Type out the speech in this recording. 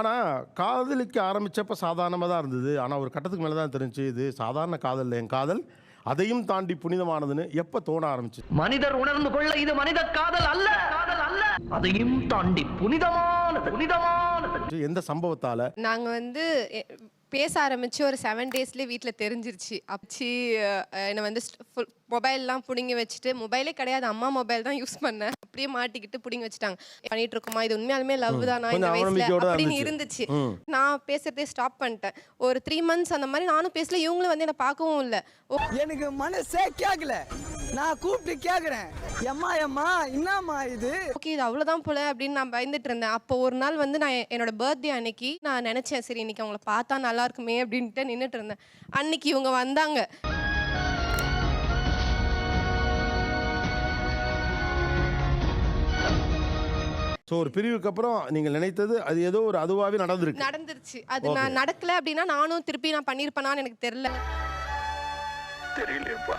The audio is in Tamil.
ஆனா காதலிக்க ஆரம்பிச்சப்ப சாதாரணமா தான் இருந்தது. ஆனா ஒரு கட்டத்துக்கு மேல தான் தெரிஞ்சுச்சு, இது சாதாரண காதல் இல்ல. என் காதல் அதையும் தாண்டி புனிதமானதுன்னு எப்ப தோண ஆரம்பிச்சு? மனிதர் உணர்ந்து கொள்ள இது மனித காதல் அல்ல, காதல் அல்ல, அதையும் தாண்டி புனிதமானது, புனிதமானது. எந்த சம்பவத்தால? நாங்க வந்து பேச ஆரம்பிச்சு ஒரு 7 டேஸ்லேயே வீட்டில் தெரிஞ்சிருச்சு. என்னை வந்து மொபைல்லாம் பிடுங்கி வச்சுட்டு, மொபைலே கிடையாது, அம்மா மொபைல் தான் யூஸ் பண்ணேன். அப்படியே மாட்டிக்கிட்டு பிடுங்கி வச்சுட்டாங்க. பண்ணிட்டு இருக்குமா, இது உண்மையாலுமே லவ் தானா இந்த வயசுல அப்படின்னு இருந்துச்சு. நான் பேசுறதே ஸ்டாப் பண்ணிட்டேன். ஒரு 3 months அந்த மாதிரி நானும் பேசல, இவங்களும் வந்து என்னை பார்க்கவும் இல்லை. எனக்கு மனசே கேட்கல, நான் கூப்பிட்டு கேட்குறேன், எம்மா எம்மா என்னம்மா இது, ஓகே இது அவ்வளோதான் போல அப்படின்னு நான் பயந்துட்டு இருந்தேன். அப்போ ஒரு நாள் வந்து நான் என்னோட பர்த்டே அன்னைக்கு நான் நினைச்சேன், சரி இன்னைக்கு அவங்கள பார்த்தா நல்லா இருக்குமே அப்படின்ட்டு நின்றுட்டு இருந்தேன். அன்னைக்கு இவங்க வந்தாங்க. ஸோ ஒரு பிரிவுக்கு அப்புறம் நீங்கள் நினைத்தது அது ஏதோ ஒரு அதுவாகவே நடந்துருச்சு. அது நான் நடக்கல அப்படின்னா நானும் திருப்பி நான் பண்ணியிருப்பேனான்னு எனக்கு தெரியலையப்பா.